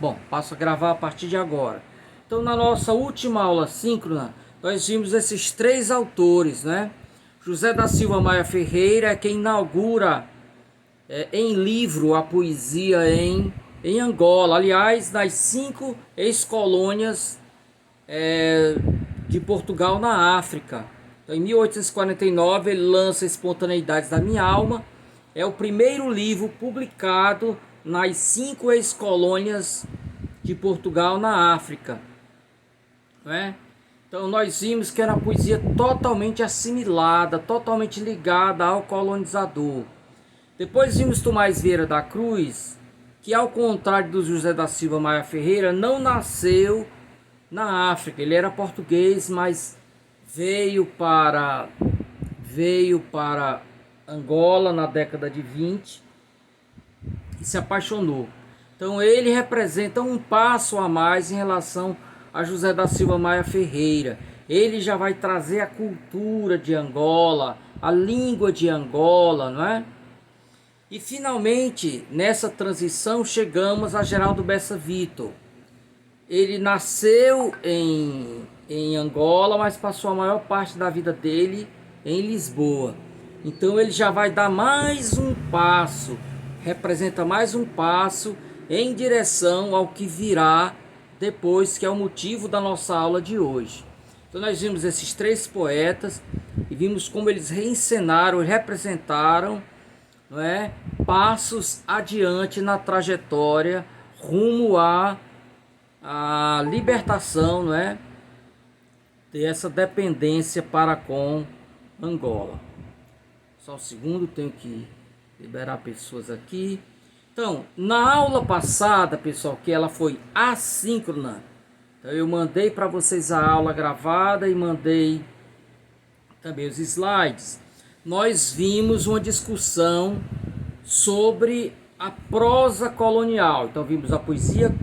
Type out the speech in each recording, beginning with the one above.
Bom, passo a gravar a partir de agora. Então, na nossa última aula síncrona, nós vimos esses três autores, né? José da Silva Maia Ferreira é quem inaugura em livro a poesia em Angola. Aliás, nas 5 ex-colônias de Portugal na África. Então, em 1849 ele lança Espontaneidades da Minha Alma. É o primeiro livro publicado nas 5 ex-colônias de Portugal na África, né? Então nós vimos que era uma poesia totalmente assimilada, totalmente ligada ao colonizador. Depois vimos Tomás Vieira da Cruz, que ao contrário do José da Silva Maia Ferreira, não nasceu na África. Ele era português, mas veio para Angola na década de 20 e se apaixonou. Então ele representa um passo a mais em relação a José da Silva Maia Ferreira. Ele já vai trazer a cultura de Angola, a língua de Angola, não é? E finalmente, nessa transição, chegamos a Geraldo Bessa Vitor. Ele nasceu em Angola, mas passou a maior parte da vida dele em Lisboa. Então ele já vai dar mais um passo, representa mais um passo em direção ao que virá depois, que é o motivo da nossa aula de hoje. Então nós vimos esses três poetas e vimos como eles reencenaram e representaram, não é, passos adiante na trajetória rumo à libertação, não é, dessa dependência para com Angola. Só um segundo, tenho que liberar pessoas aqui. Então, na aula passada, pessoal, que ela foi assíncrona, então eu mandei para vocês a aula gravada e mandei também os slides. Nós vimos uma discussão sobre a prosa colonial. Então vimos a poesia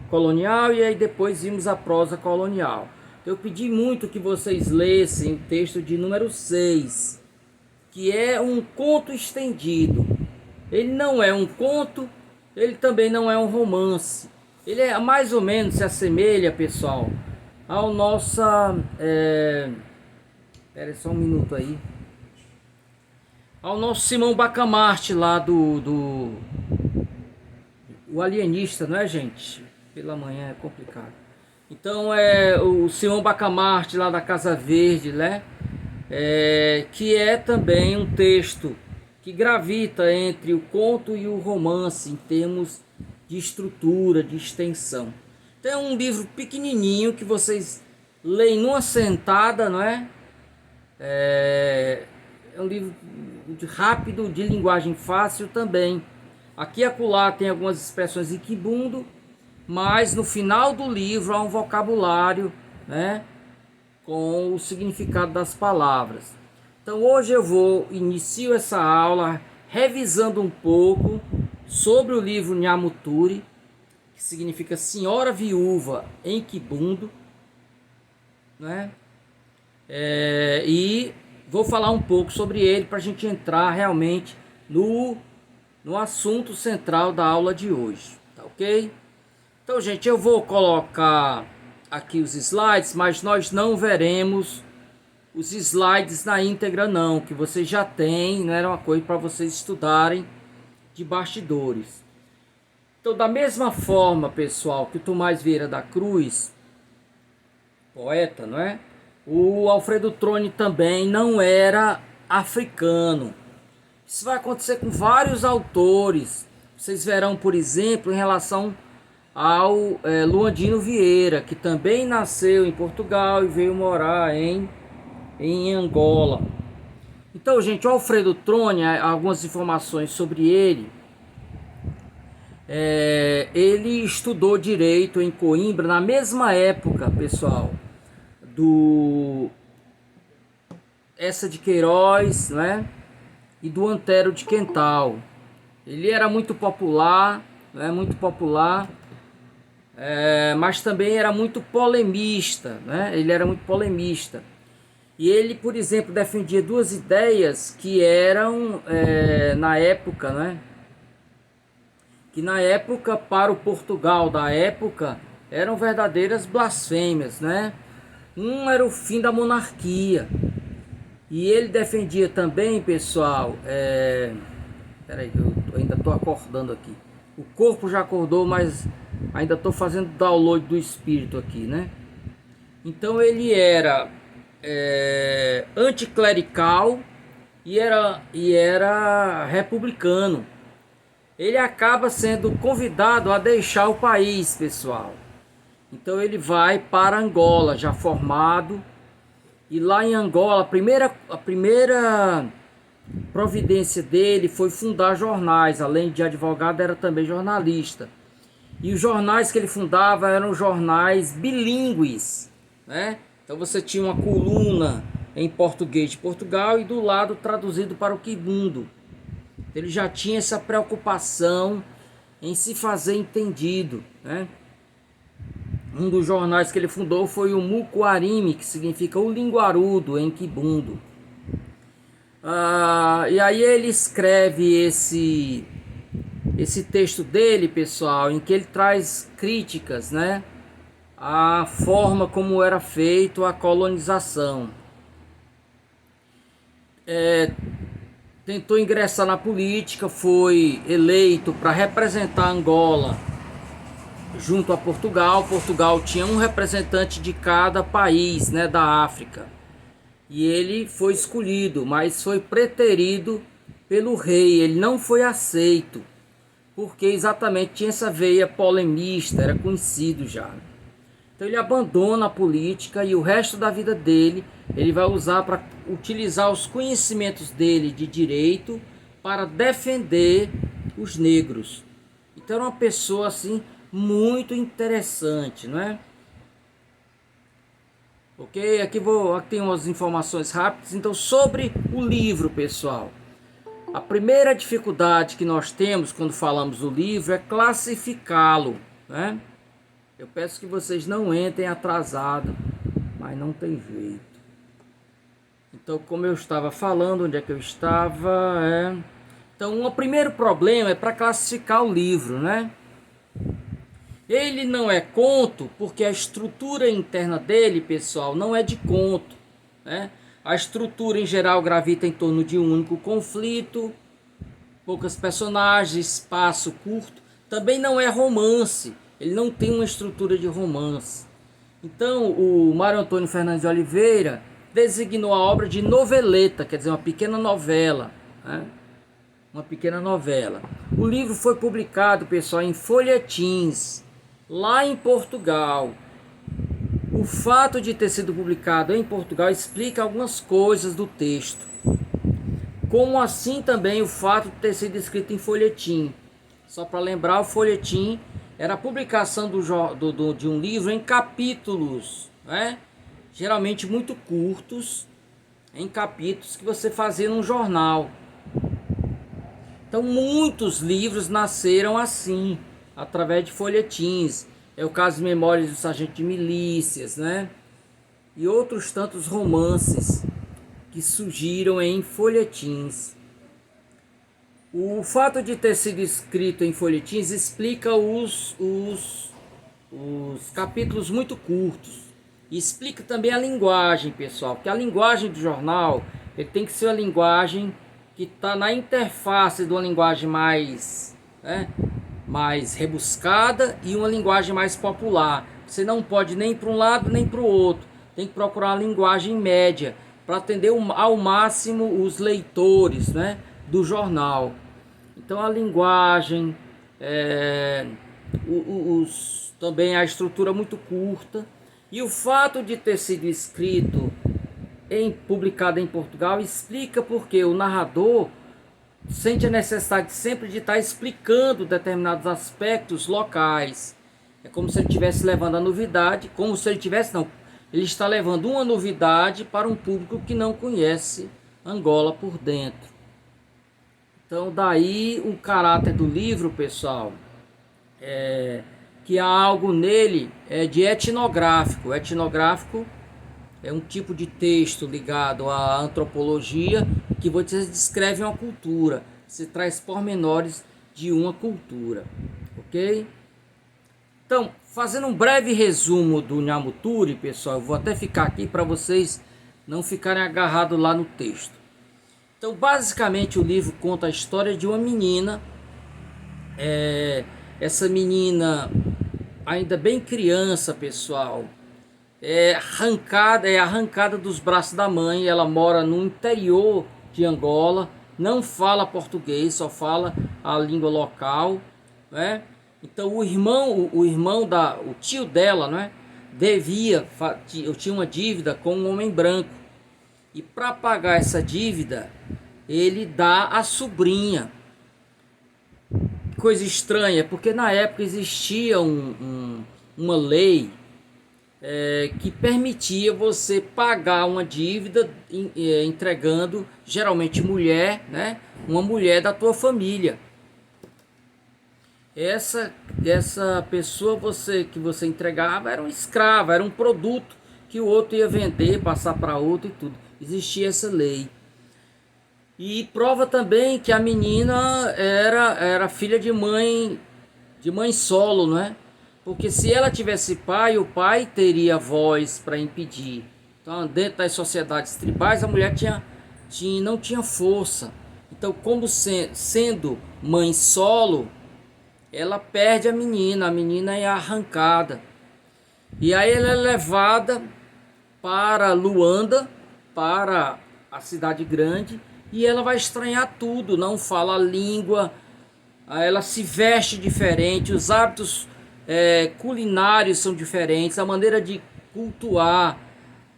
colonial e aí depois vimos a prosa colonial. Eu pedi muito que vocês lessem o texto de número 6, que é um conto estendido. Ele não é um conto, ele também não é um romance. Ele é mais ou menos, se assemelha, pessoal, ao nossa... Espera só um minuto aí. Ao nosso Simão Bacamarte lá o alienista, não é, gente? Pela manhã é complicado. Então é o Simão Bacamarte lá da Casa Verde, né? Que é também um texto que gravita entre o conto e o romance em termos de estrutura, de extensão. Então é um livro pequenininho que vocês leem numa sentada, não é? É um livro rápido, de linguagem fácil também. Aqui e acolá tem algumas expressões em quibundo, mas no final do livro há um vocabulário, né, com o significado das palavras. Então hoje eu inicio essa aula revisando um pouco sobre o livro Nyamuturi, que significa Senhora Viúva em Quibundo, né? E vou falar um pouco sobre ele para a gente entrar realmente no assunto central da aula de hoje, tá ok? Então, gente, eu vou colocar aqui os slides, mas nós não veremos os slides na íntegra não, que vocês já têm, não era uma coisa para vocês estudarem de bastidores. Então, da mesma forma, pessoal, que o Tomás Vieira da Cruz, poeta, não é? O Alfredo Troni também não era africano. Isso vai acontecer com vários autores. Vocês verão, por exemplo, em relação ao Luandino Vieira, que também nasceu em Portugal e veio morar em Angola. Então, gente, o Alfredo Troni, algumas informações sobre ele. Ele estudou direito em Coimbra na mesma época, pessoal, do Essa de Queiroz, né, e do Antero de Quental. Ele era muito popular, né, mas também era muito polemista, né? Ele era muito polemista. E ele, por exemplo, defendia duas ideias que eram, na época, né, que na época, para o Portugal da época, eram verdadeiras blasfêmias, né? Um era o fim da monarquia, e ele defendia também, pessoal, peraí, eu ainda estou acordando aqui. O corpo já acordou, mas ainda estou fazendo download do espírito aqui, né? Então ele era anticlerical e era republicano. Ele acaba sendo convidado a deixar o país, pessoal. Então ele vai para Angola, já formado. E lá em Angola, a primeira providência dele foi fundar jornais. Além de advogado, era também jornalista. E os jornais que ele fundava eram jornais bilíngues, né? Então você tinha uma coluna em português de Portugal e do lado traduzido para o quibundo. Ele já tinha essa preocupação em se fazer entendido, né? Um dos jornais que ele fundou foi o Mucuarime, que significa o linguarudo em quibundo. E aí ele escreve esse texto dele, pessoal, em que ele traz críticas, né, à forma como era feita a colonização. Tentou ingressar na política, foi eleito para representar Angola junto a Portugal. Portugal tinha um representante de cada país, né, da África. E ele foi escolhido, mas foi preterido pelo rei. Ele não foi aceito, porque exatamente tinha essa veia polemista, era conhecido já. Então ele abandona a política e o resto da vida dele ele vai usar para utilizar os conhecimentos dele de direito para defender os negros. Então era uma pessoa assim muito interessante, não é? Ok, aqui tem umas informações rápidas. Então, sobre o livro, pessoal, a primeira dificuldade que nós temos quando falamos do livro é classificá-lo, né? Eu peço que vocês não entrem atrasado, mas não tem jeito. Então, como eu estava falando, onde é que eu estava? Então, o primeiro problema é para classificar o livro, né? Ele não é conto porque a estrutura interna dele, pessoal, não é de conto, né? A estrutura em geral gravita em torno de um único conflito, poucas personagens, espaço curto. Também não é romance, ele não tem uma estrutura de romance. Então o Mário Antônio Fernandes de Oliveira designou a obra de noveleta, quer dizer, uma pequena novela, né? Uma pequena novela. O livro foi publicado, pessoal, em folhetins, lá em Portugal. O fato de ter sido publicado em Portugal explica algumas coisas do texto. Como assim também o fato de ter sido escrito em folhetim. Só para lembrar, o folhetim era a publicação de um livro em capítulos, né? Geralmente muito curtos, em capítulos que você fazia num jornal. Então muitos livros nasceram assim, através de folhetins. É o caso de Memórias do Sargento de Milícias, né? E outros tantos romances que surgiram em folhetins. O fato de ter sido escrito em folhetins explica os capítulos muito curtos. E explica também a linguagem, pessoal. Porque a linguagem do jornal ele tem que ser uma linguagem que está na interface de uma linguagem mais, né, mais rebuscada e uma linguagem mais popular. Você não pode nem para um lado nem para o outro. Tem que procurar uma linguagem média para atender ao máximo os leitores, né, do jornal. Então a linguagem, também a estrutura muito curta. E o fato de ter sido escrito publicado em Portugal explica porque o narrador sente a necessidade sempre de estar explicando determinados aspectos locais. É como se ele estivesse levando a novidade, ele está levando uma novidade para um público que não conhece Angola por dentro. Então daí o caráter do livro, pessoal, que há algo nele de etnográfico. Etnográfico é um tipo de texto ligado à antropologia que você descreve uma cultura. Você traz pormenores de uma cultura, ok? Então, fazendo um breve resumo do Nyamuturi, pessoal, eu vou até ficar aqui para vocês não ficarem agarrados lá no texto. Então, basicamente, o livro conta a história de uma menina. Essa menina, ainda bem criança, pessoal, é arrancada dos braços da mãe. Ela mora no interior de Angola, não fala português, só fala a língua local, né? Então o tio dela, né, tinha uma dívida com um homem branco, e para pagar essa dívida ele dá a sobrinha. Coisa estranha, porque na época existia uma lei que permitia você pagar uma dívida entregando, geralmente mulher, né, uma mulher da tua família. Essa pessoa que você entregava era um escravo, era um produto que o outro ia vender, passar para outro e tudo. Existia essa lei. E prova também que a menina era filha de mãe solo, né? Porque se ela tivesse pai, o pai teria voz para impedir. Então, dentro das sociedades tribais, a mulher não tinha força. Então, como sendo mãe solo, ela perde a menina é arrancada. E aí ela é levada para Luanda, para a cidade grande, e ela vai estranhar tudo, não fala a língua, ela se veste diferente, os hábitos culinários são diferentes, a maneira de cultuar,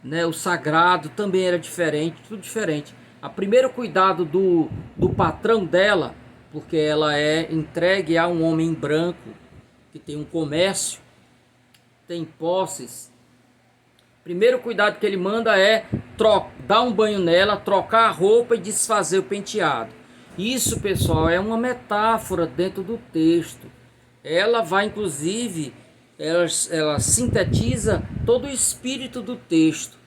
né, o sagrado também era diferente, tudo diferente. O primeiro cuidado do patrão dela, porque ela é entregue a um homem branco que tem um comércio, tem posses. Primeiro cuidado que ele manda é dar um banho nela, trocar a roupa e desfazer o penteado. Isso, pessoal, é uma metáfora dentro do texto. Ela vai, inclusive, ela sintetiza todo o espírito do texto.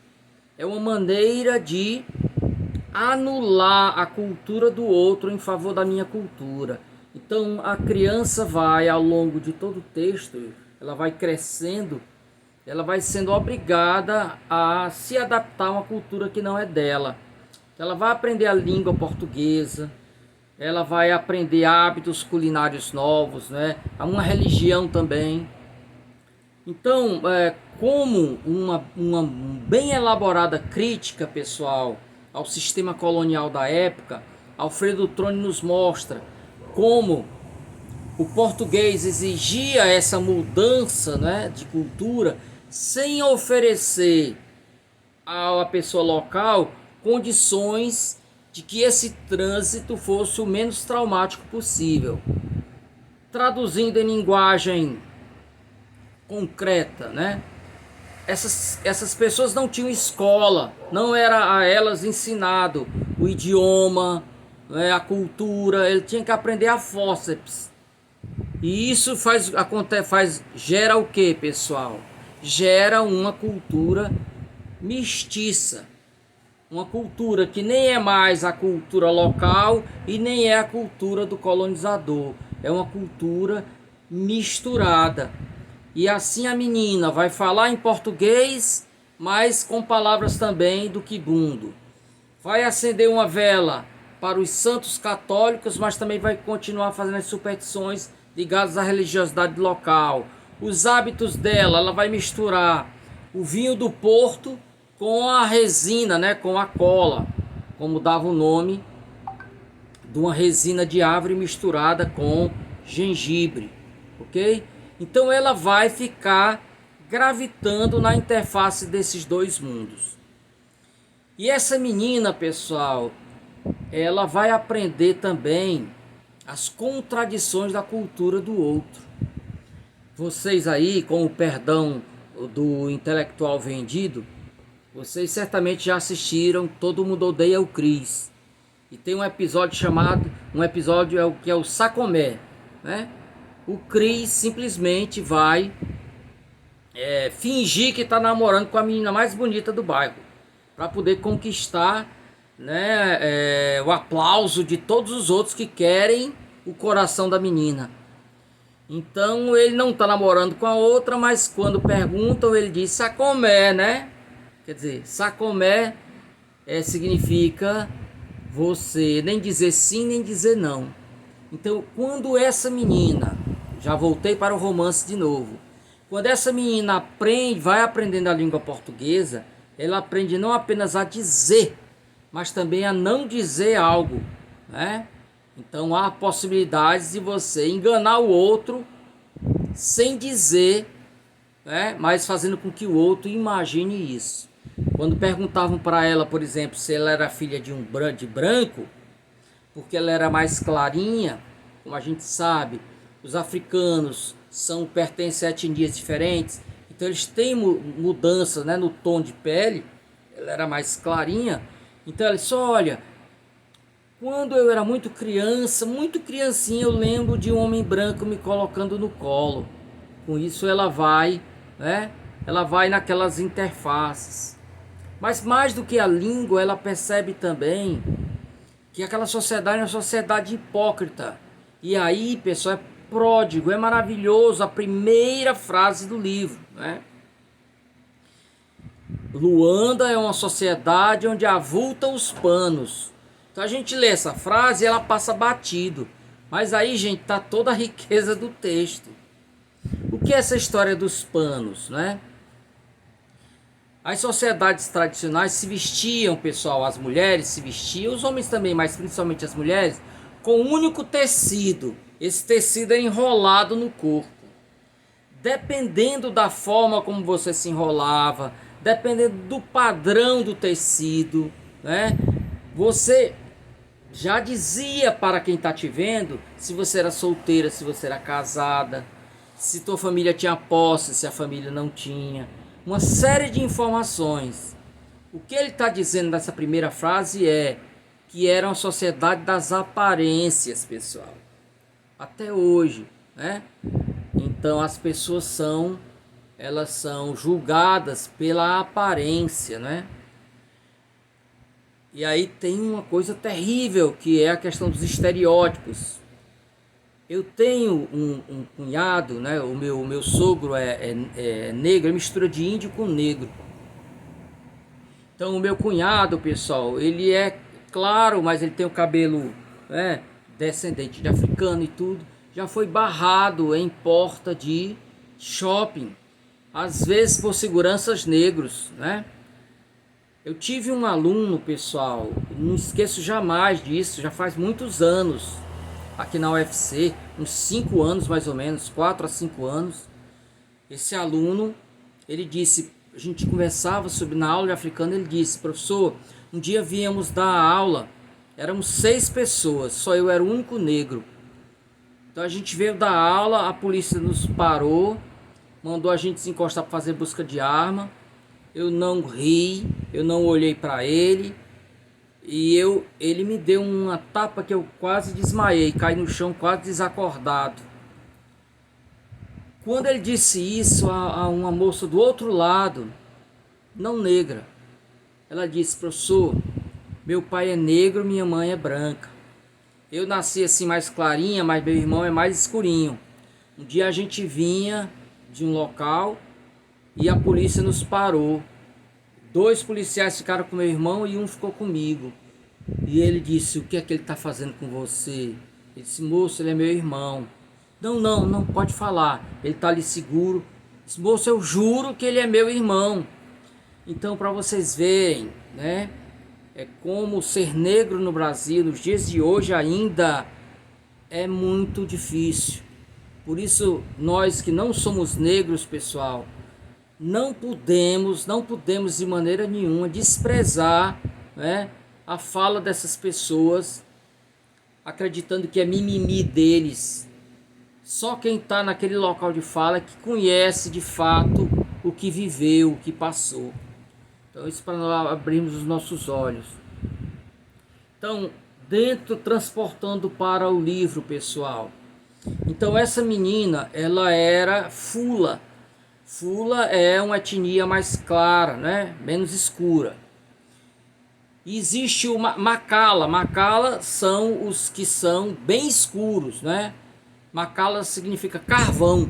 É uma maneira de anular a cultura do outro em favor da minha cultura. Então a criança vai, ao longo de todo o texto, ela vai crescendo, ela vai sendo obrigada a se adaptar a uma cultura que não é dela. Ela vai aprender a língua portuguesa, ela vai aprender hábitos culinários novos, né? Uma religião também. Então, como uma bem elaborada crítica, pessoal, ao sistema colonial da época, Alfredo Troni nos mostra como o português exigia essa mudança, né, de cultura, sem oferecer à pessoa local condições de que esse trânsito fosse o menos traumático possível. Traduzindo em linguagem concreta, né? Essas pessoas não tinham escola, não era a elas ensinado o idioma, né, a cultura, ele tinha que aprender a fórceps. E isso gera o que, pessoal? Gera uma cultura mestiça, uma cultura que nem é mais a cultura local e nem é a cultura do colonizador, é uma cultura misturada. E assim a menina vai falar em português, mas com palavras também do quibundo. Vai acender uma vela para os santos católicos, mas também vai continuar fazendo as superstições ligadas à religiosidade local. Os hábitos dela, ela vai misturar o vinho do Porto com a resina, né, com a cola, como dava o nome de uma resina de árvore misturada com gengibre, ok? Então ela vai ficar gravitando na interface desses dois mundos. E essa menina, pessoal, ela vai aprender também as contradições da cultura do outro. Vocês aí, com o perdão do intelectual vendido, vocês certamente já assistiram Todo Mundo Odeia o Chris. E tem um episódio que é o Sacomé, né? O Chris simplesmente vai fingir que está namorando com a menina mais bonita do bairro, para poder conquistar, né, o aplauso de todos os outros que querem o coração da menina. Então ele não está namorando com a outra, mas quando perguntam ele diz Sacomé, né? Quer dizer, Sacomé significa você nem dizer sim nem dizer não. Então quando essa menina, já voltei para o romance de novo, quando essa menina vai aprendendo a língua portuguesa, ela aprende não apenas a dizer, mas também a não dizer algo, né? Então há possibilidades de você enganar o outro sem dizer, né? Mas fazendo com que o outro imagine isso. Quando perguntavam para ela, por exemplo, se ela era filha de branco, porque ela era mais clarinha, como a gente sabe, os africanos pertencem a etnias diferentes, então eles têm mudanças, né, no tom de pele. Ela era mais clarinha, então ela disse, olha, quando eu era muito criancinha, eu lembro de um homem branco me colocando no colo. Com isso ela vai, né? Ela vai naquelas interfaces. Mas mais do que a língua, ela percebe também que aquela sociedade é uma sociedade hipócrita. E aí, pessoal, é pródigo, é maravilhoso a primeira frase do livro, né? Luanda é uma sociedade onde avultam os panos. Então a gente lê essa frase e ela passa batido. Mas aí, gente, tá toda a riqueza do texto. O que é essa história dos panos, né? As sociedades tradicionais se vestiam, pessoal, as mulheres se vestiam, os homens também, mas principalmente as mulheres, com um único tecido. Esse tecido é enrolado no corpo. Dependendo da forma como você se enrolava, dependendo do padrão do tecido, né? Você já dizia para quem está te vendo se você era solteira, se você era casada, se tua família tinha posse, se a família não tinha. Uma série de informações. O que ele está dizendo nessa primeira frase é que era uma sociedade das aparências, pessoal. Até hoje, né? Então as pessoas elas são julgadas pela aparência, né? E aí tem uma coisa terrível, que é a questão dos estereótipos. Eu tenho um cunhado, né? O meu sogro é negro, é mistura de índio com negro. Então o meu cunhado, pessoal, ele é claro, mas ele tem o cabelo, né, descendente de africano e tudo. Já foi barrado em porta de shopping, às vezes por seguranças negros, né? Eu tive um aluno, pessoal, não esqueço jamais disso, já faz muitos anos, aqui na UFC, uns 5 anos mais ou menos, 4 a 5 anos. Esse aluno, ele disse, a gente conversava na aula de africano, ele disse, professor, um dia viemos dar aula, éramos 6 pessoas, só eu era o único negro. Então a gente veio dar aula, a polícia nos parou, mandou a gente se encostar para fazer busca de arma. Eu não ri, eu não olhei para ele, e ele me deu uma tapa que eu quase desmaiei, caí no chão quase desacordado. Quando ele disse isso a uma moça do outro lado, não negra, ela disse, professor, meu pai é negro, minha mãe é branca. Eu nasci assim mais clarinha, mas meu irmão é mais escurinho. Um dia a gente vinha de um local e a polícia nos parou. 2 policiais ficaram com meu irmão e um ficou comigo. E ele disse, o que é que ele está fazendo com você? Ele disse, moço, ele é meu irmão. Não pode falar. Ele está ali seguro. Disse, moço, eu juro que ele é meu irmão. Então, para vocês verem, né? É como ser negro no Brasil, nos dias de hoje ainda é muito difícil. Por isso, nós que não somos negros, pessoal, não podemos de maneira nenhuma desprezar, né, a fala dessas pessoas, acreditando que é mimimi deles. Só quem está naquele local de fala que conhece de fato o que viveu, o que passou. Então isso para nós abrirmos os nossos olhos. Então, transportando para o livro, pessoal. Então essa menina, ela era Fula. Fula é uma etnia mais clara, né? Menos escura. E existe o Macala. Macala são os que são bem escuros, né? Macala significa carvão.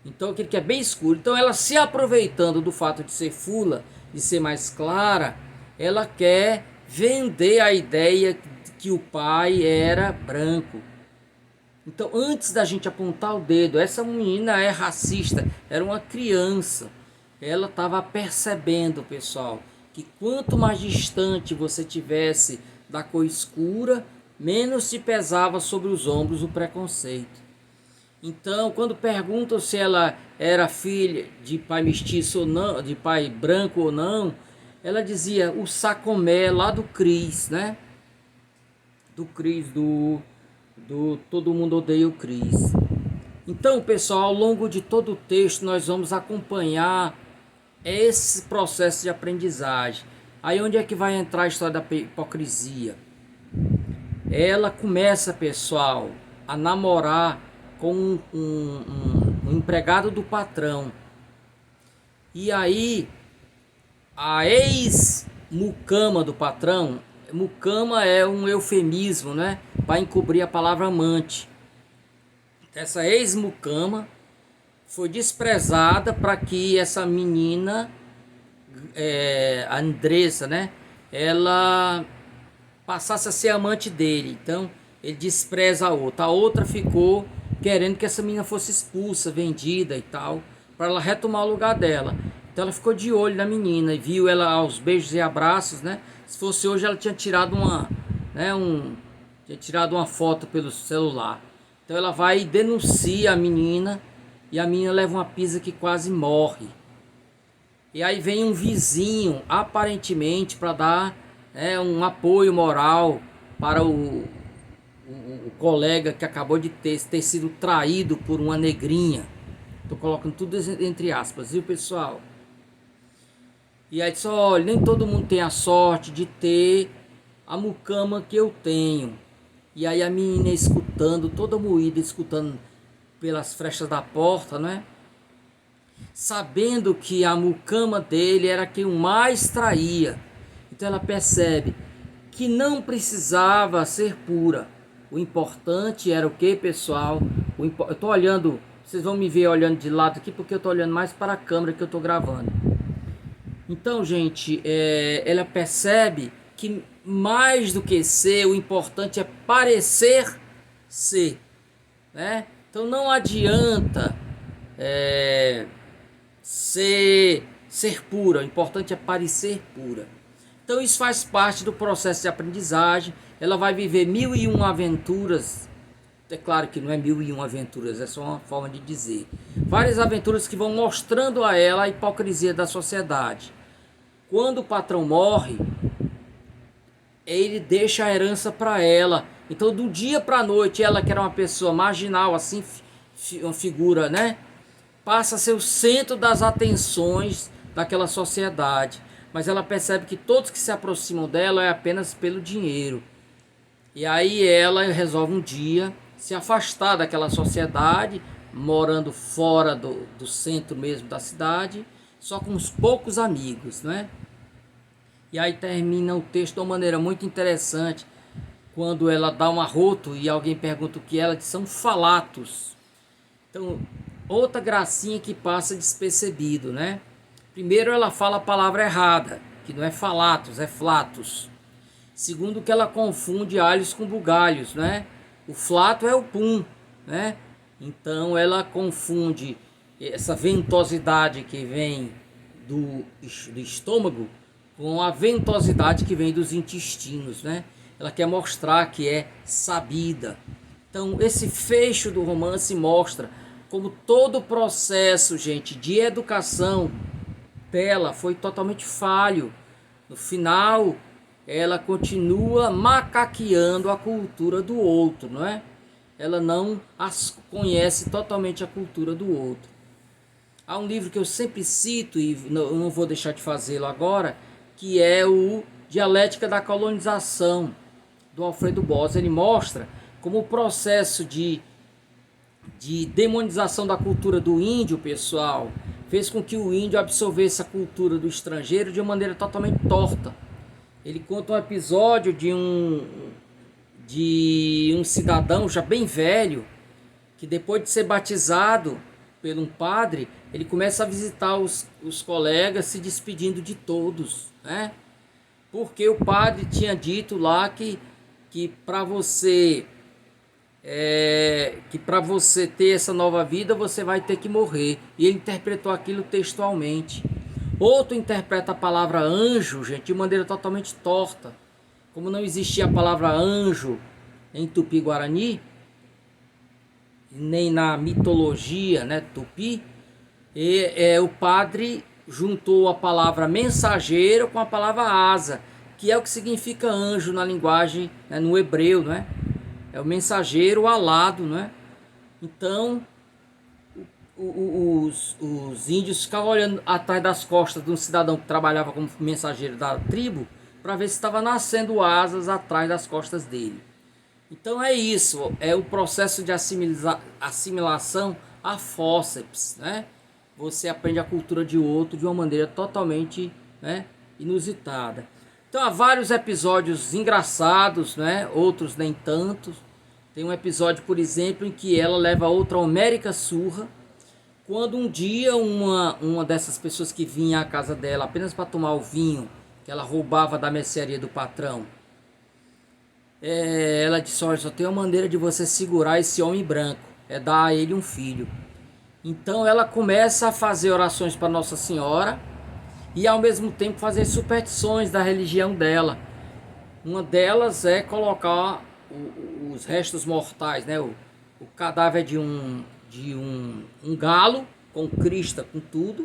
Então aquele que é bem escuro. Então ela, se aproveitando do fato de ser fula, de ser mais clara, ela quer vender a ideia de que o pai era branco. Então, antes da gente apontar o dedo, essa menina é racista, era uma criança. Ela estava percebendo, pessoal, que quanto mais distante você tivesse da cor escura, menos se pesava sobre os ombros o preconceito. Então, quando perguntam se ela era filha de pai mestiço ou não, de pai branco ou não, ela dizia o Sacomé lá do Cris, né? Do Cris, do Todo Mundo Odeia o Cris. Então, pessoal, ao longo de todo o texto nós vamos acompanhar esse processo de aprendizagem. Aí onde é que vai entrar a história da hipocrisia? Ela começa, pessoal, a namorar com um empregado do patrão. E aí a ex-mucama do patrão, mucama é um eufemismo, né, para encobrir a palavra amante. Essa ex-mucama foi desprezada para que essa menina, a Andressa, né, ela passasse a ser amante dele. Então ele despreza a outra. A outra ficou querendo que essa menina fosse expulsa, vendida e tal, para ela retomar o lugar dela. Então ela ficou de olho na menina e viu ela aos beijos e abraços, né? Se fosse hoje ela tinha tirado uma foto pelo celular. Então ela vai e denuncia a menina e a menina leva uma pisa que quase morre. E aí vem um vizinho, aparentemente para dar um apoio moral para o colega que acabou de ter sido traído por uma negrinha. Estou colocando tudo entre aspas, viu, pessoal? E aí disse, olha, nem todo mundo tem a sorte de ter a mucama que eu tenho. E aí a menina escutando, toda moída, escutando pelas frestas da porta, né? Sabendo que a mucama dele era quem o mais traía. Então ela percebe que não precisava ser pura. O importante era o que, pessoal? Eu estou olhando, vocês vão me ver olhando de lado aqui, porque eu estou olhando mais para a câmera que eu estou gravando. Então, gente, ela percebe que mais do que ser, o importante é parecer ser, né? Então não adianta ser pura, o importante é parecer pura. Então isso faz parte do processo de aprendizagem. Ela vai viver 1001 aventuras. É claro que não é 1001 aventuras, é só uma forma de dizer. Várias aventuras que vão mostrando a ela a hipocrisia da sociedade. Quando o patrão morre, ele deixa a herança para ela. Então do dia para a noite, ela que era uma pessoa marginal, assim, uma figura, né, passa a ser o centro das atenções daquela sociedade. Mas ela percebe que todos que se aproximam dela é apenas pelo dinheiro. E aí ela resolve um dia se afastar daquela sociedade, morando fora do centro mesmo da cidade, só com uns poucos amigos, né? E aí termina o texto de uma maneira muito interessante, quando ela dá um arroto e alguém pergunta o que ela diz, são falatos. Então, outra gracinha que passa despercebido, né? Primeiro ela fala a palavra errada, que não é falatos, é flatos. Segundo que ela confunde alhos com bugalhos, né? O flato é o pum, né? Então ela confunde essa ventosidade que vem do estômago com a ventosidade que vem dos intestinos, né? Ela quer mostrar que é sabida. Então esse fecho do romance mostra como todo o processo, gente, de educação dela foi totalmente falho. No final, ela continua macaqueando a cultura do outro, não é? Ela não conhece totalmente a cultura do outro. Há um livro que eu sempre cito, e eu não vou deixar de fazê-lo agora, que é o Dialética da Colonização, do Alfredo Bós. Ele mostra como o processo de demonização da cultura do índio, pessoal, fez com que o índio absorvesse a cultura do estrangeiro de uma maneira totalmente torta. Ele conta um episódio de um cidadão já bem velho, que depois de ser batizado por um padre, ele começa a visitar os colegas, se despedindo de todos, né? Porque o padre tinha dito lá que para você ter essa nova vida você vai ter que morrer. E ele interpretou aquilo textualmente. Outro interpreta a palavra anjo, gente, de maneira totalmente torta. Como não existia a palavra anjo em Tupi-Guarani, nem na mitologia, né, Tupi, o padre juntou a palavra mensageiro com a palavra asa, que é o que significa anjo na linguagem, né, no hebreu, né? É o mensageiro alado, né? Então, os índios ficavam olhando atrás das costas de um cidadão que trabalhava como mensageiro da tribo para ver se estava nascendo asas atrás das costas dele. Então é isso, é o processo de assimilação a fórceps, né? Você aprende a cultura de outro de uma maneira totalmente, né, inusitada. Então há vários episódios engraçados, né? Outros nem tanto. Tem um episódio, por exemplo, em que ela leva outra América surra, quando um dia uma dessas pessoas que vinha à casa dela apenas para tomar o vinho que ela roubava da mercearia do patrão, ela disse: olha, só tem uma maneira de você segurar esse homem branco, é dar a ele um filho. Então ela começa a fazer orações para Nossa Senhora e ao mesmo tempo fazer superstições da religião dela. Uma delas é colocar os restos mortais, né? O cadáver de um galo com crista, com tudo,